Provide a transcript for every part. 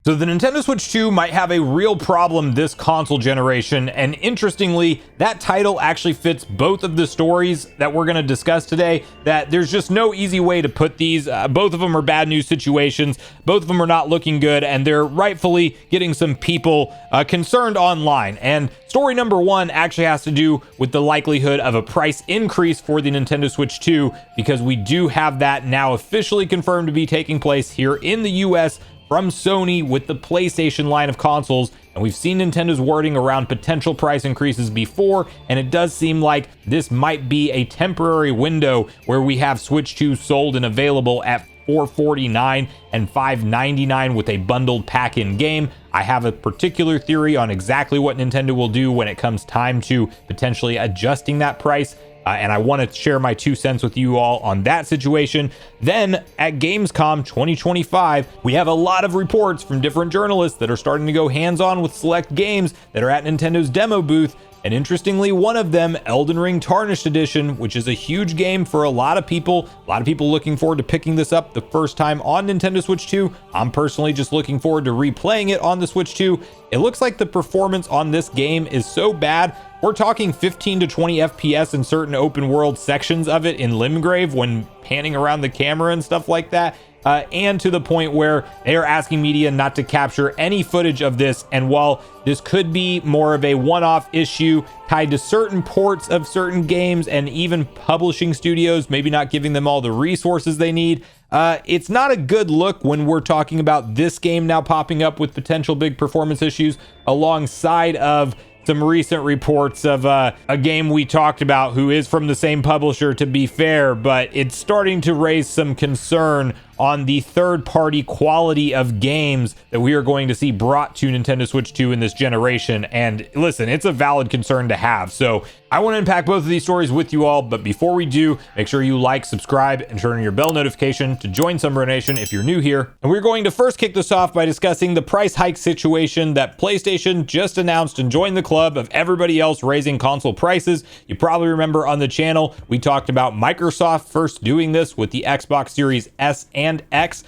So the Nintendo Switch 2 might have a real problem this console generation, and interestingly, that title actually fits both of the stories that we're going to discuss today, that there's just no easy way to put these. Both of them are bad news situations, both of them are not looking good, and they're rightfully getting some people concerned online. And story number one actually has to do with the likelihood of a price increase for the Nintendo Switch 2, because we do have that now officially confirmed to be taking place here in the US from Sony with the PlayStation line of consoles. And we've seen Nintendo's wording around potential price increases before, and it does seem like this might be a temporary window where we have Switch 2 sold and available at $449 and $599 with a bundled pack-in game. I have a particular theory on exactly what Nintendo will do when it comes time to potentially adjusting that price. And I want to share my 2 cents with you all on that situation. Then at Gamescom 2025, we have a lot of reports from different journalists that are starting to go hands-on with select games that are at Nintendo's demo booth. And interestingly, one of them, Elden Ring Tarnished Edition, which is a huge game for a lot of people looking forward to picking this up the first time on Nintendo Switch 2. I'm personally just looking forward to replaying it on the Switch 2. It looks like the performance on this game is so bad. We're talking 15 to 20 FPS in certain open world sections of it in Limgrave when panning around the camera and stuff like that. And to the point where they are asking media not to capture any footage of this. And while this could be more of a one-off issue tied to certain ports of certain games and even publishing studios, maybe not giving them all the resources they need, it's not a good look when we're talking about this game now popping up with potential big performance issues alongside of some recent reports of a game we talked about who is from the same publisher, to be fair, but it's starting to raise some concern on the third-party quality of games that we are going to see brought to Nintendo Switch 2 in this generation. And listen, it's a valid concern to have. So I want to unpack both of these stories with you all, but before we do, make sure you like, subscribe, and turn on your bell notification to join Sunbro Nation if you're new here. And we're going to first kick this off by discussing the price hike situation that PlayStation just announced and joined the club of everybody else raising console prices. You probably remember on the channel, we talked about Microsoft first doing this with the Xbox Series S and X.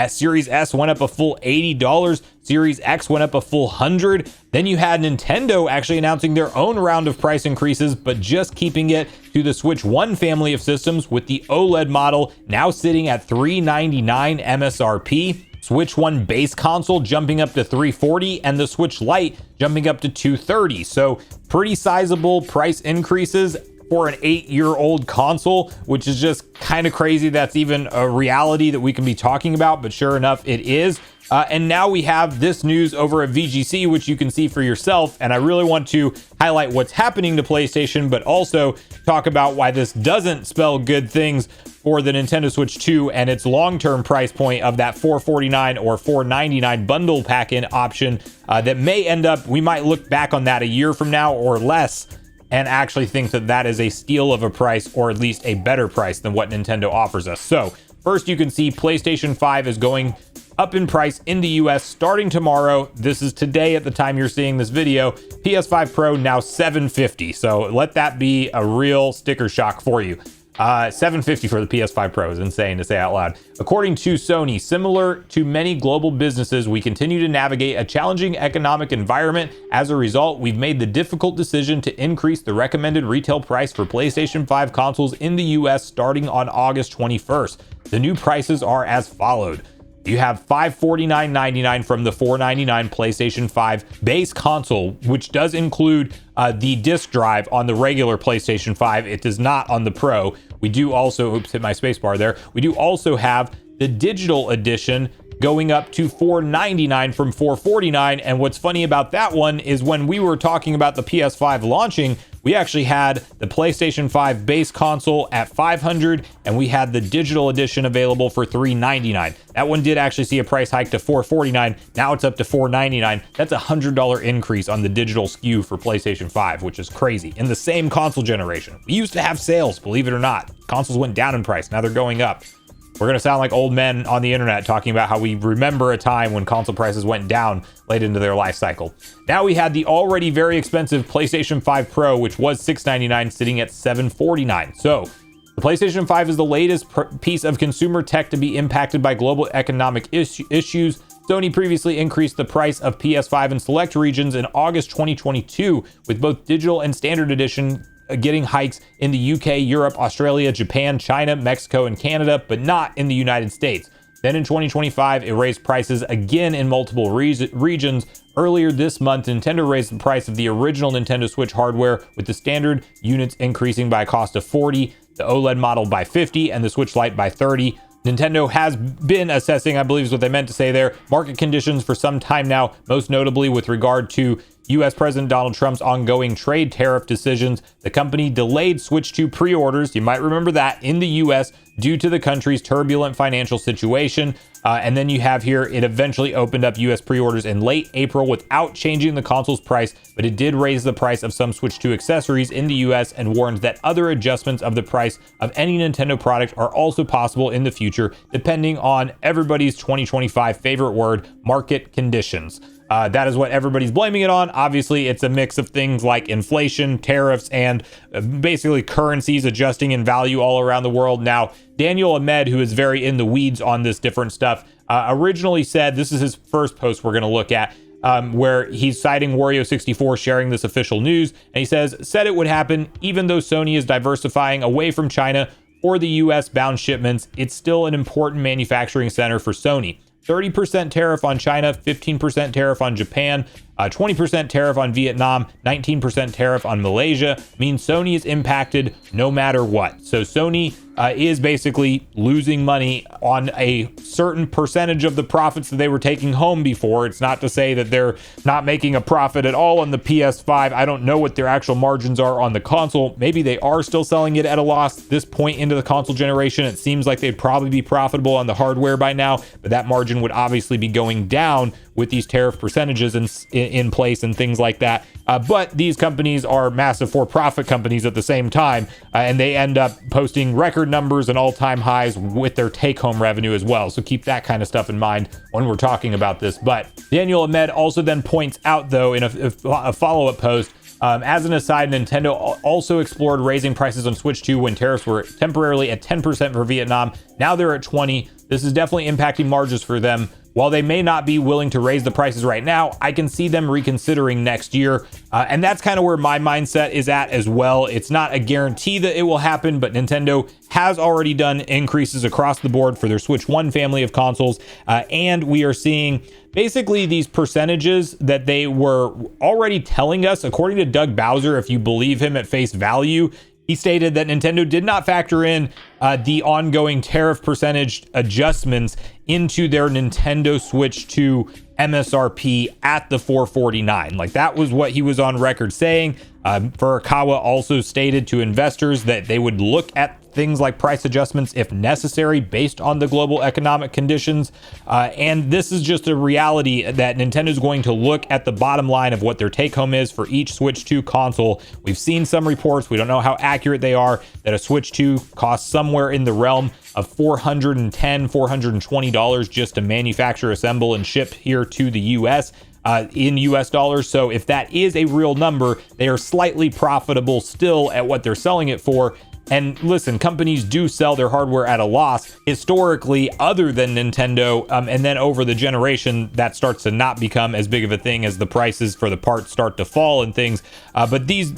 Series S went up a full $80. Series X went up a full $100. Then you had Nintendo actually announcing their own round of price increases, but just keeping it to the Switch 1 family of systems, with the OLED model now sitting at $399 MSRP. Switch 1 base console jumping up to $340, and the Switch Lite jumping up to $230. So pretty sizable price increases for an 8-year-old console, which is just kind of crazy that's even a reality that we can be talking about, but sure enough, it is. And now we have this news over at VGC, which you can see for yourself. And I really want to highlight what's happening to PlayStation, but also talk about why this doesn't spell good things for the Nintendo Switch 2 and its long-term price point of that $449 or $499 bundle pack-in option that may end up, we might look back on that a year from now or less and actually think that that is a steal of a price, or at least a better price than what Nintendo offers us. So first, you can see PlayStation 5 is going up in price in the US starting tomorrow. This is today at the time you're seeing this video. PS5 Pro now $750. So let that be a real sticker shock for you. $750 for the PS5 Pro is insane to say out loud. According to Sony, similar to many global businesses, we continue to navigate a challenging economic environment. As a result, we've made the difficult decision to increase the recommended retail price for PlayStation 5 consoles in the US starting on August 21st. The new prices are as followed. You have $549.99 from the $499 PlayStation 5 base console, which does include the disc drive on the regular PlayStation 5. It does not on the Pro. We do also, oops, hit my spacebar there. We do also have the digital edition going up to $499 from $449. And what's funny about that one is when we were talking about the PS5 launching, we actually had the PlayStation 5 base console at $500, and we had the digital edition available for $399. That one did actually see a price hike to $449. Now it's up to $499. That's a $100 increase on the digital SKU for PlayStation 5, which is crazy. In the same console generation, we used to have sales, believe it or not. Consoles went down in price. Now they're going up. We're going to sound like old men on the internet talking about how we remember a time when console prices went down late into their life cycle. Now we had the already very expensive PlayStation 5 Pro, which was $699, sitting at $749. So the PlayStation 5 is the latest piece of consumer tech to be impacted by global economic issues. Sony previously increased the price of PS5 in select regions in August 2022, with both digital and standard edition getting hikes in the UK, Europe, Australia, Japan, China, Mexico, and Canada, but not in the United States. Then in 2025, it raised prices again in multiple regions. Earlier this month, Nintendo raised the price of the original Nintendo Switch hardware, with the standard units increasing by a cost of $40, the OLED model by $50, and the Switch Lite by $30. Nintendo has been assessing, I believe is what they meant to say there, market conditions for some time now, most notably with regard to U.S. President Donald Trump's ongoing trade tariff decisions. The company delayed Switch 2 pre-orders, you might remember that, in the U.S. due to the country's turbulent financial situation. And then you have here, it eventually opened up U.S. pre-orders in late April without changing the console's price, but it did raise the price of some Switch 2 accessories in the U.S. and warned that other adjustments of the price of any Nintendo product are also possible in the future, depending on everybody's 2025 favorite word, market conditions. That is what everybody's blaming it on. Obviously, it's a mix of things like inflation, tariffs, and basically currencies adjusting in value all around the world. Now, Daniel Ahmed, who is very in the weeds on this different stuff, originally said, this is his first post we're going to look at, where he's citing Wario64 sharing this official news. And he said it would happen even though Sony is diversifying away from China for the US bound shipments. It's still an important manufacturing center for Sony. 30% tariff on China, 15% tariff on Japan, 20% tariff on Vietnam, 19% tariff on Malaysia means Sony is impacted no matter what. So Sony is basically losing money on a certain percentage of the profits that they were taking home before. It's not to say that they're not making a profit at all on the PS5. I don't know what their actual margins are on the console. Maybe they are still selling it at a loss this point into the console generation. It seems like they'd probably be profitable on the hardware by now, but that margin would obviously be going down with these tariff percentages in place and things like that. But these companies are massive for-profit companies at the same time, and they end up posting record numbers and all-time highs with their take-home revenue as well. So keep that kind of stuff in mind when we're talking about this. But Daniel Ahmed also then points out, though, in a follow-up post, as an aside, Nintendo also explored raising prices on Switch 2 when tariffs were temporarily at 10% for Vietnam. Now they're at 20%. This is definitely impacting margins for them. While they may not be willing to raise the prices right now, I can see them reconsidering next year. And that's kind of where my mindset is at as well. It's not a guarantee that it will happen, but Nintendo has already done increases across the board for their Switch 1 family of consoles. And we are seeing basically these percentages that they were already telling us, according to Doug Bowser, if you believe him at face value. He stated that Nintendo did not factor in the ongoing tariff percentage adjustments into their Nintendo Switch 2 MSRP at the $449. Like, that was what he was on record saying. Furukawa also stated to investors that they would look at things like price adjustments if necessary based on the global economic conditions. And this is just a reality that Nintendo's going to look at the bottom line of what their take home is for each Switch 2 console. We've seen some reports, we don't know how accurate they are, that a Switch 2 costs somewhere in the realm of $410, $420 just to manufacture, assemble, and ship here to the US. In US dollars. So if that is a real number, they are slightly profitable still at what they're selling it for. And listen, companies do sell their hardware at a loss historically, other than Nintendo, and then over the generation that starts to not become as big of a thing as the prices for the parts start to fall and things. But these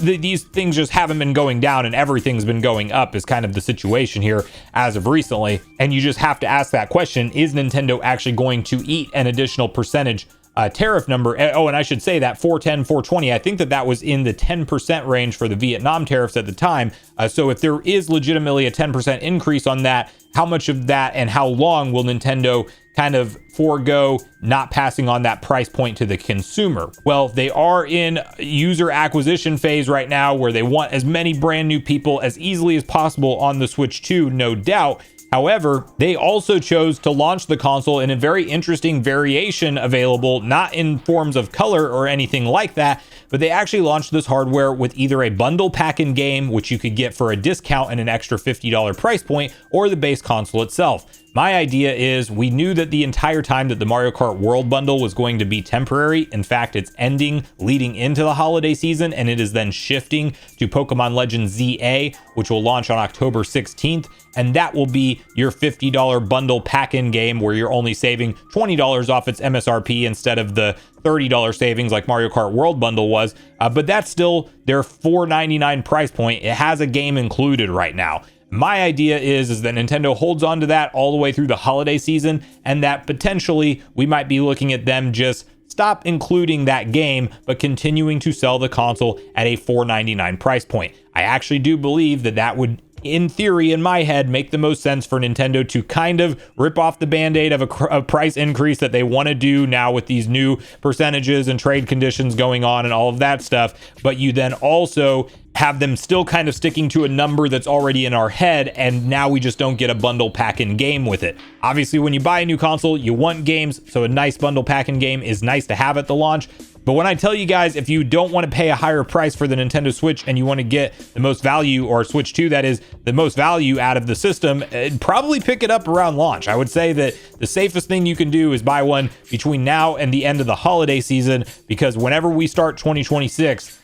things just haven't been going down, and everything's been going up is kind of the situation here as of recently. And you just have to ask that question: is Nintendo actually going to eat an additional percentage tariff number? Oh, and I should say that 410, 420, I think that was in the 10% range for the Vietnam tariffs at the time. So if there is legitimately a 10% increase on that, how much of that and how long will Nintendo kind of forego not passing on that price point to the consumer? Well, they are in user acquisition phase right now, where they want as many brand new people as easily as possible on the Switch 2, no doubt. However, they also chose to launch the console in a very interesting variation available, not in forms of color or anything like that, but they actually launched this hardware with either a bundle pack in game, which you could get for a discount and an extra $50 price point, or the base console itself. My idea is we knew that the entire time that the Mario Kart World Bundle was going to be temporary. In fact, it's ending leading into the holiday season, and it is then shifting to Pokemon Legends ZA, which will launch on October 16th. And that will be your $50 bundle pack-in game where you're only saving $20 off its MSRP instead of the $30 savings like Mario Kart World Bundle was. But that's still their $4.99 price point. It has a game included right now. My idea is that Nintendo holds on to that all the way through the holiday season, and that potentially we might be looking at them just stop including that game, but continuing to sell the console at a $4.99 price point. I actually do believe that that would, in theory, in my head, make the most sense for Nintendo to kind of rip off the band-aid of a price increase that they want to do now with these new percentages and trade conditions going on and all of that stuff. But you then also have them still kind of sticking to a number that's already in our head, and now we just don't get a bundle pack-in game with it. Obviously, when you buy a new console, you want games, so a nice bundle pack-in game is nice to have at the launch. But when I tell you guys, if you don't want to pay a higher price for the Nintendo Switch and you want to get the most value, or Switch 2 that is, the most value out of the system, probably pick it up around launch. I would say that the safest thing you can do is buy one between now and the end of the holiday season, because whenever we start 2026,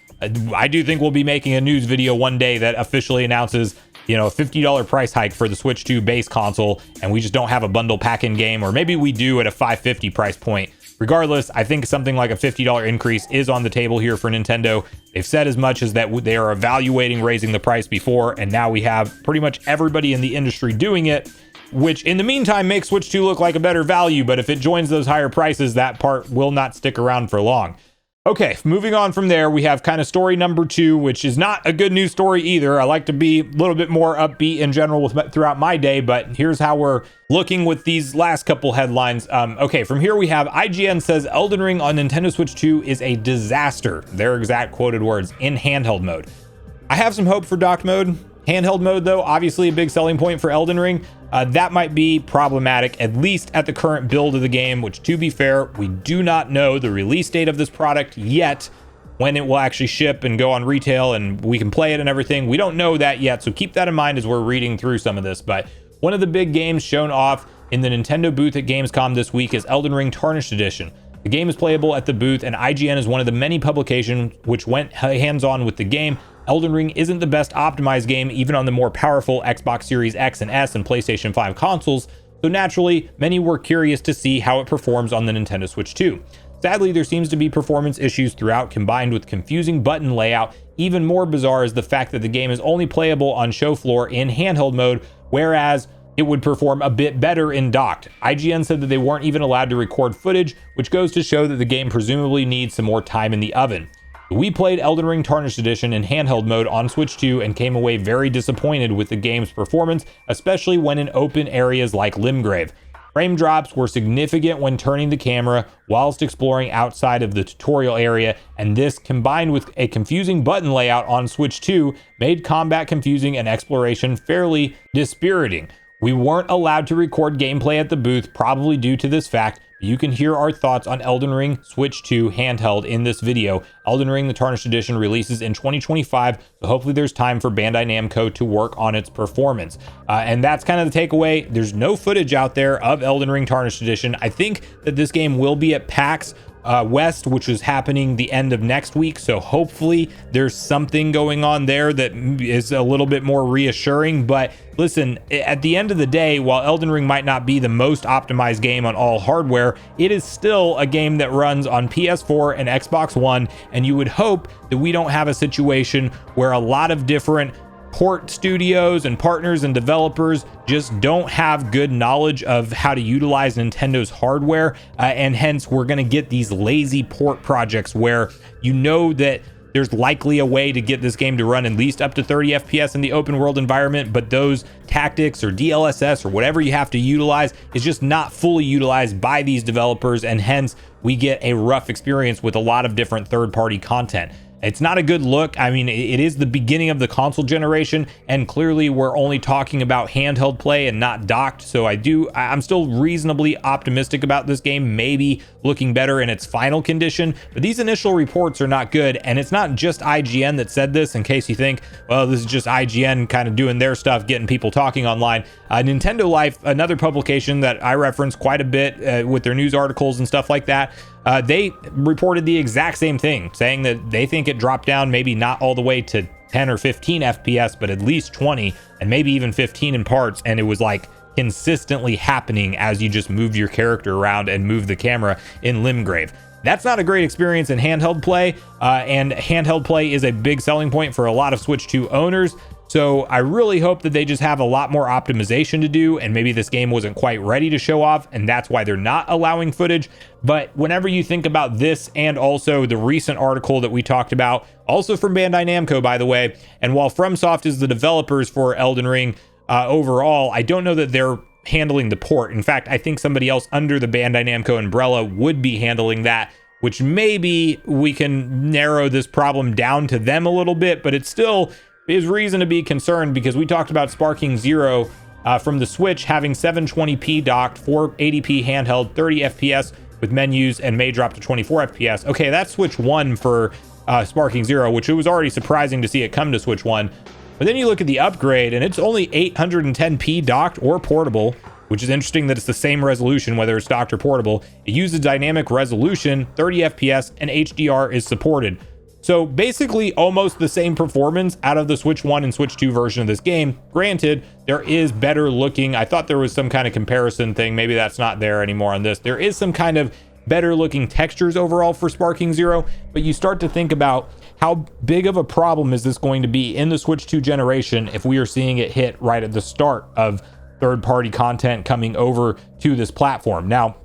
I do think we'll be making a news video one day that officially announces, a $50 price hike for the Switch 2 base console, and we just don't have a bundle pack-in game, or maybe we do at a $550 price point. Regardless, I think something like a $50 increase is on the table here for Nintendo. They've said as much as that they are evaluating raising the price before, and now we have pretty much everybody in the industry doing it, which in the meantime makes Switch 2 look like a better value, but if it joins those higher prices, that part will not stick around for long. Okay, moving on from there, we have kind of story number 2, which is not a good news story either. I like to be a little bit more upbeat in general throughout my day, but here's how we're looking with these last couple headlines. Okay, from here we have IGN says Elden Ring on Nintendo Switch 2 is a disaster. Their exact quoted words, in handheld mode. I have some hope for docked mode. Handheld mode, though, obviously a big selling point for Elden Ring. That might be problematic, at least at the current build of the game, which, to be fair, we do not know the release date of this product yet, when it will actually ship and go on retail and we can play it and everything. We don't know that yet, so keep that in mind as we're reading through some of this. But one of the big games shown off in the Nintendo booth at Gamescom this week is Elden Ring Tarnished Edition. The game is playable at the booth, and IGN is one of the many publications which went hands-on with the game. Elden Ring isn't the best optimized game, even on the more powerful Xbox Series X and S and PlayStation 5 consoles, so naturally, many were curious to see how it performs on the Nintendo Switch 2. Sadly, there seems to be performance issues throughout, combined with confusing button layout. Even more bizarre is the fact that the game is only playable on show floor in handheld mode, whereas it would perform a bit better in docked. IGN said that they weren't even allowed to record footage, which goes to show that the game presumably needs some more time in the oven. We played Elden Ring Tarnished Edition in handheld mode on Switch 2 and came away very disappointed with the game's performance, especially when in open areas like Limgrave. Frame drops were significant when turning the camera whilst exploring outside of the tutorial area, and this, combined with a confusing button layout on Switch 2, made combat confusing and exploration fairly dispiriting. We weren't allowed to record gameplay at the booth, probably due to this fact. You can hear our thoughts on Elden Ring Switch 2 handheld in this video. Elden Ring the Tarnished Edition releases in 2025, so hopefully there's time for Bandai Namco to work on its performance. And that's kind of the takeaway. There's no footage out there of Elden Ring Tarnished Edition. I think that this game will be at PAX West, which is happening the end of next week, so hopefully there's something going on there that is a little bit more reassuring. But listen, at the end of the day, while Elden Ring might not be the most optimized game on all hardware, it is still a game that runs on PS4 and Xbox One, and you would hope that we don't have a situation where a lot of different port studios and partners and developers just don't have good knowledge of how to utilize Nintendo's hardware, and hence we're going to get these lazy port projects where you know that there's likely a way to get this game to run at least up to 30 FPS in the open world environment, but those tactics or DLSS or whatever you have to utilize is just not fully utilized by these developers, and hence we get a rough experience with a lot of different third-party content. It's not a good look. I mean, it is the beginning of the console generation, and clearly we're only talking about handheld play and not docked. So I'm still reasonably optimistic about this game maybe looking better in its final condition, but these initial reports are not good. And it's not just IGN that said this, in case you think, well, this is just IGN kind of doing their stuff, getting people talking online. Nintendo Life, another publication that I reference quite a bit with their news articles and stuff like that, they reported the exact same thing, saying that they think it dropped down maybe not all the way to 10 or 15 FPS, but at least 20 and maybe even 15 in parts. And it was like consistently happening as you just moved your character around and moved the camera in Limgrave. That's not a great experience in handheld play, and handheld play is a big selling point for a lot of Switch 2 owners. So I really hope that they just have a lot more optimization to do, and maybe this game wasn't quite ready to show off, and that's why they're not allowing footage. But whenever you think about this, and also the recent article that we talked about, also from Bandai Namco, by the way, and while FromSoft is the developers for Elden Ring overall, I don't know that they're handling the port. In fact, I think somebody else under the Bandai Namco umbrella would be handling that, which maybe we can narrow this problem down to them a little bit, but it still is reason to be concerned, because we talked about Sparking Zero from the Switch having 720p docked, 480p handheld, 30 FPS with menus, and may drop to 24 FPS. Okay, that's Switch 1 for Sparking Zero, which it was already surprising to see it come to Switch 1. But then you look at the upgrade, and it's only 810p docked or portable, which is interesting that it's the same resolution, whether it's docked or portable. It uses dynamic resolution, 30 FPS, and HDR is supported. So basically almost the same performance out of the Switch 1 and Switch 2 version of this game. Granted, there is better looking. I thought there was some kind of comparison thing. Maybe that's not there anymore on this. There is some kind of better looking textures overall for Sparking Zero, but you start to think about how big of a problem is this going to be in the Switch 2 generation if we are seeing it hit right at the start of third-party content coming over to this platform. Now,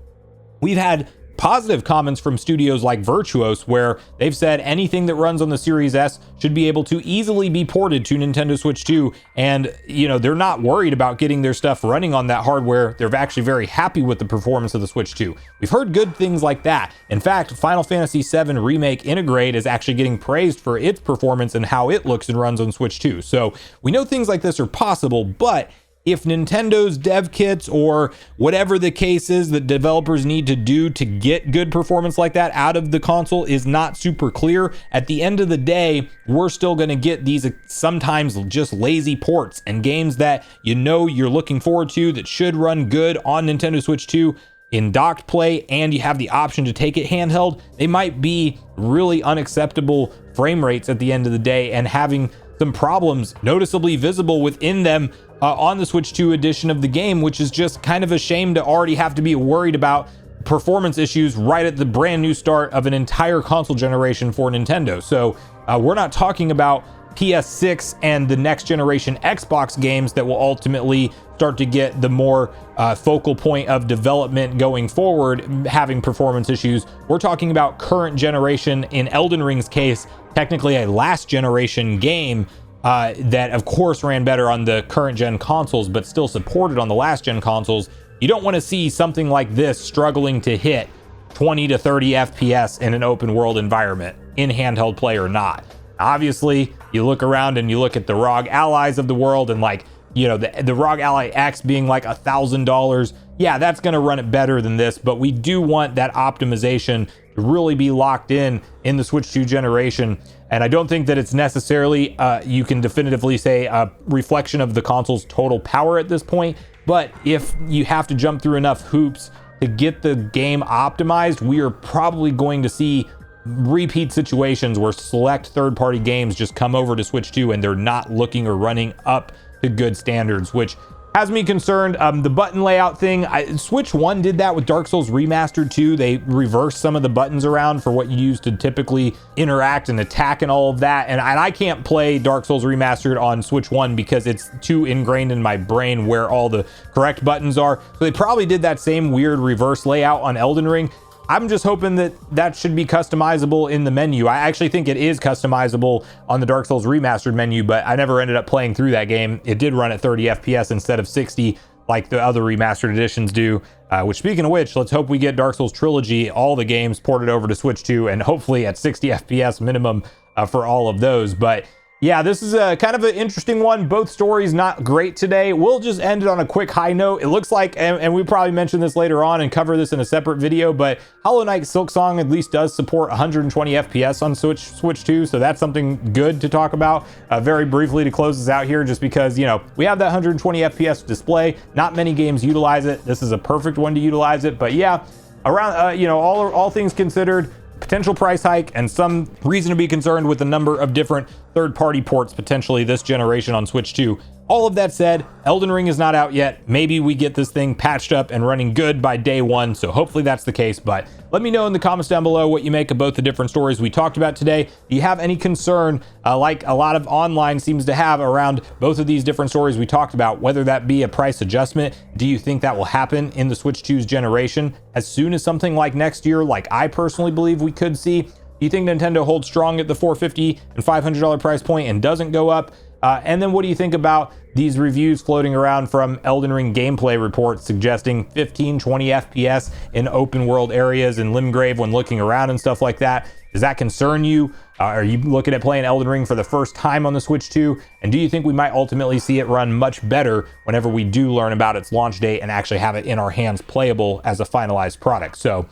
we've had positive comments from studios like Virtuos, where they've said anything that runs on the Series S should be able to easily be ported to Nintendo Switch 2. And, you know, they're not worried about getting their stuff running on that hardware. They're actually very happy with the performance of the Switch 2. We've heard good things like that. In fact, Final Fantasy VII Remake Integrate is actually getting praised for its performance and how it looks and runs on Switch 2. So we know things like this are possible, but if Nintendo's dev kits or whatever the case is that developers need to do to get good performance like that out of the console is not super clear, at the end of the day, we're still going to get these sometimes just lazy ports and games that you know you're looking forward to that should run good on Nintendo Switch 2 in docked play, and you have the option to take it handheld. They might be really unacceptable frame rates at the end of the day and having some problems noticeably visible within them on the Switch 2 edition of the game, which is just kind of a shame to already have to be worried about performance issues right at the brand new start of an entire console generation for Nintendo. So we're not talking about PS6 and the next generation Xbox games that will ultimately start to get the more focal point of development going forward having performance issues. We're talking about current generation, in Elden Ring's case, technically a last generation game that of course ran better on the current gen consoles, but still supported on the last gen consoles. You don't want to see something like this struggling to hit 20 to 30 FPS in an open world environment, in handheld play or not. Obviously, you look around and you look at the ROG Allies of the world, and like, you know, the ROG Ally X being like $1,000. Yeah, that's going to run it better than this, but we do want that optimization to really be locked in the Switch 2 generation. And I don't think that it's necessarily, you can definitively say, a reflection of the console's total power at this point. But if you have to jump through enough hoops to get the game optimized, we are probably going to see repeat situations where select third-party games just come over to Switch 2 and they're not looking or running up to good standards, which has me concerned. The button layout thing, Switch 1 did that with Dark Souls Remastered 2. They reversed some of the buttons around for what you use to typically interact and attack and all of that. And I can't play Dark Souls Remastered on Switch 1 because it's too ingrained in my brain where all the correct buttons are. So they probably did that same weird reverse layout on Elden Ring. I'm just hoping that that should be customizable in the menu. I actually think it is customizable on the Dark Souls Remastered menu, but I never ended up playing through that game. It did run at 30 FPS instead of 60 like the other remastered editions do, which, speaking of which, let's hope we get Dark Souls Trilogy, all the games ported over to Switch 2, and hopefully at 60 FPS minimum for all of those. But yeah, this is a kind of an interesting one. Both stories not great today. We'll just end it on a quick high note. It looks like, and we probably mention this later on and cover this in a separate video, but Hollow Knight Silksong at least does support 120 FPS on Switch 2, so that's something good to talk about. Very briefly to close this out here, just because, you know, we have that 120 FPS display. Not many games utilize it. This is a perfect one to utilize it, but yeah, around, you know, all things considered, potential price hike and some reason to be concerned with the number of different third-party ports potentially this generation on Switch 2. All of that said, Elden Ring is not out yet. Maybe we get this thing patched up and running good by day one, so hopefully that's the case. But let me know in the comments down below what you make of both the different stories we talked about today. Do you have any concern, like a lot of online seems to have, around both of these different stories we talked about, whether that be a price adjustment? Do you think that will happen in the Switch 2's generation as soon as something like next year, like I personally believe we could see? Do you think Nintendo holds strong at the $450 and $500 price point and doesn't go up? And then what do you think about these reviews floating around from Elden Ring gameplay reports suggesting 15, 20 FPS in open world areas in Limgrave when looking around and stuff like that? Does that concern you? Are you looking at playing Elden Ring for the first time on the Switch 2? And do you think we might ultimately see it run much better whenever we do learn about its launch date and actually have it in our hands playable as a finalized product? So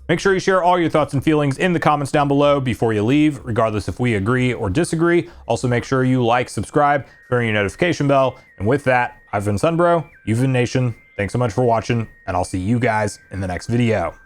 make sure you share all your thoughts and feelings in the comments down below before you leave, regardless if we agree or disagree. Also, make sure you like, subscribe, turn your notification bell. And with that, I've been Sunbro, you've been Nation. Thanks so much for watching, and I'll see you guys in the next video.